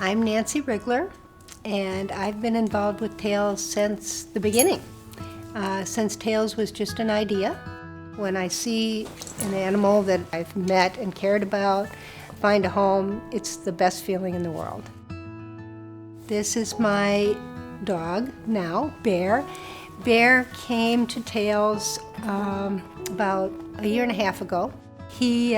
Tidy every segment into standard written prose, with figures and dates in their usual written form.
I'm Nancy Rigler, and I've been involved with Tails since the beginning, since Tails was just an idea. When I see an animal that I've met and cared about find a home, it's the best feeling in the world. This is my dog now, Bear. Bear came to Tails about a year and a half ago. He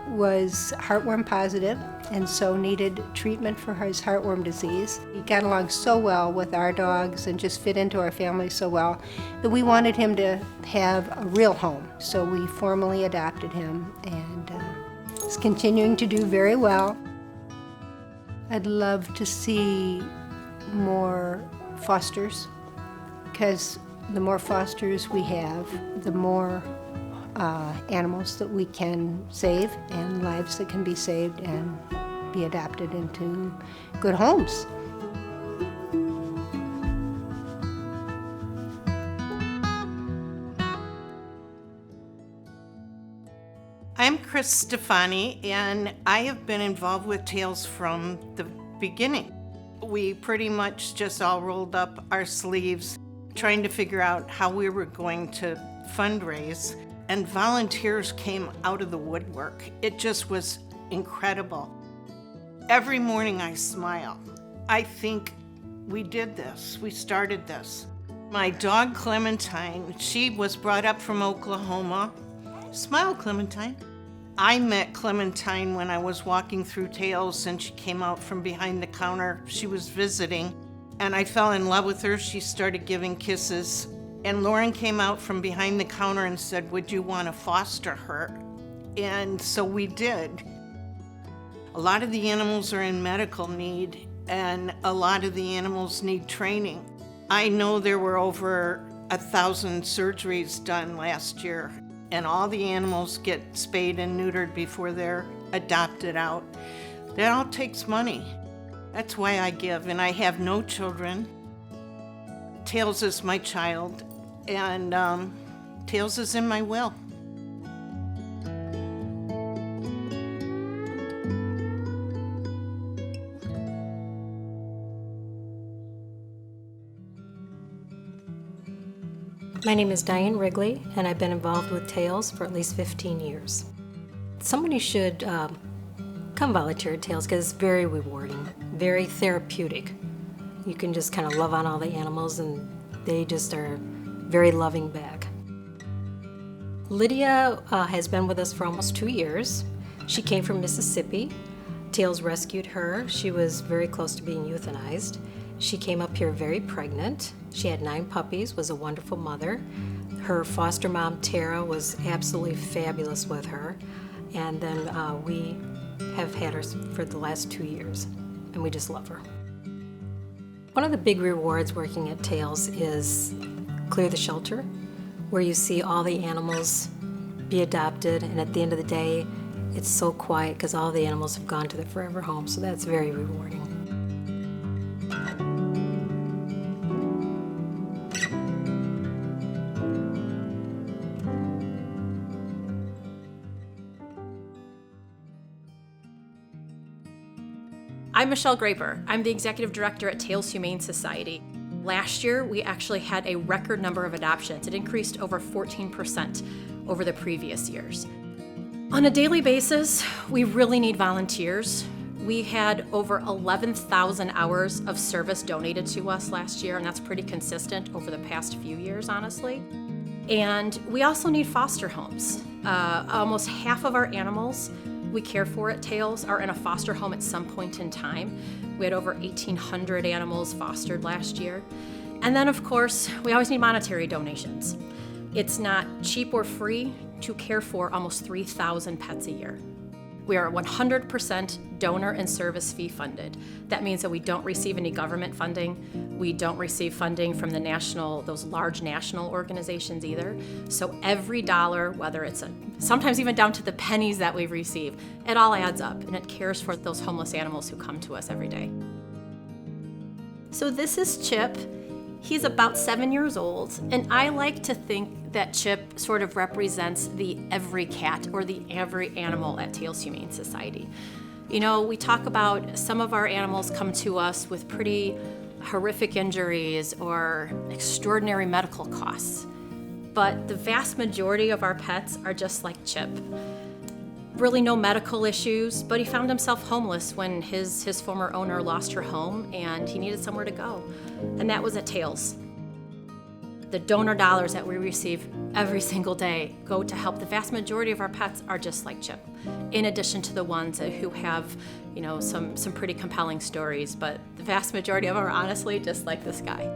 was heartworm positive and so needed treatment for his heartworm disease. He got along so well with our dogs and just fit into our family so well that we wanted him to have a real home. So we formally adopted him, and he's continuing to do very well. I'd love to see more fosters, because the more fosters we have, the more animals that we can save and lives that can be saved and be adopted into good homes. I'm Chris Stefani, and I have been involved with Tails from the beginning. We pretty much just all rolled up our sleeves trying to figure out how we were going to fundraise, and volunteers came out of the woodwork. It just was incredible. Every morning I smile. I think we did this, we started this. My dog Clementine, she was brought up from Oklahoma. Smile, Clementine. I met Clementine when I was walking through Tails, and she came out from behind the counter. She was visiting, and I fell in love with her. She started giving kisses, and Lauren came out from behind the counter and said, "Would you want to foster her?" And so we did. A lot of the animals are in medical need, and a lot of the animals need training. I know there were over 1,000 surgeries done last year, and all the animals get spayed and neutered before they're adopted out. That all takes money. That's why I give, and I have no children. Tails is my child, and Tails is in my will. My name is Diane Wrigley, and I've been involved with Tails for at least 15 years. Somebody should come volunteer at Tails because it's very rewarding, very therapeutic. You can just kind of love on all the animals, and they just are very loving back. Lydia has been with us for almost 2 years. She came from Mississippi. Tails rescued her. She was very close to being euthanized. She came up here very pregnant. She had 9 puppies, was a wonderful mother. Her foster mom, Tara, was absolutely fabulous with her. And then we have had her for the last 2 years, and we just love her. One of the big rewards working at Tails is Clear the Shelter, where you see all the animals be adopted, and at the end of the day, it's so quiet because all the animals have gone to their forever home, so that's very rewarding. I'm Michelle Graper. I'm the executive director at Tails Humane Society. Last year, we actually had a record number of adoptions. It increased over 14% over the previous years. On a daily basis, we really need volunteers. We had over 11,000 hours of service donated to us last year, and that's pretty consistent over the past few years, honestly. And we also need foster homes. Almost half of our animals we care for at Tails are in a foster home at some point in time. We had over 1,800 animals fostered last year. And then, of course, we always need monetary donations. It's not cheap or free to care for almost 3,000 pets a year. We are 100% donor and service fee funded. That means that we don't receive any government funding. We don't receive funding from those large national organizations either. So every dollar, whether it's sometimes even down to the pennies that we receive, it all adds up, and it cares for those homeless animals who come to us every day. So this is Chip. He's about 7 years old, and I like to think that Chip sort of represents the every cat or the every animal at Tails Humane Society. You know, we talk about some of our animals come to us with pretty horrific injuries or extraordinary medical costs. But the vast majority of our pets are just like Chip. Really no medical issues, but he found himself homeless when his former owner lost her home and he needed somewhere to go. And that was at Tails. The donor dollars that we receive every single day go to help. The vast majority of our pets are just like Chip, in addition to the ones who have, you know, some pretty compelling stories, but the vast majority of them are honestly just like this guy.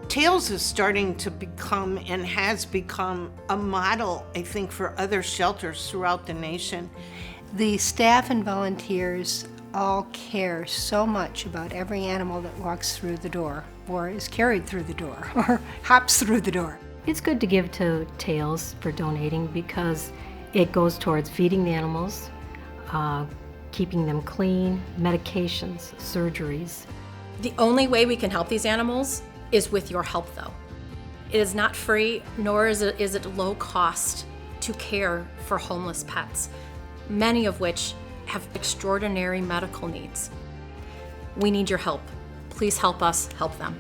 Tails is starting to become and has become a model, I think, for other shelters throughout the nation. The staff and volunteers all care so much about every animal that walks through the door, or is carried through the door, or hops through the door. It's good to give to Tails for donating because it goes towards feeding the animals, keeping them clean, medications, surgeries. The only way we can help these animals is with your help, though. It is not free, nor is it low cost to care for homeless pets, many of which have extraordinary medical needs. We need your help. Please help us help them.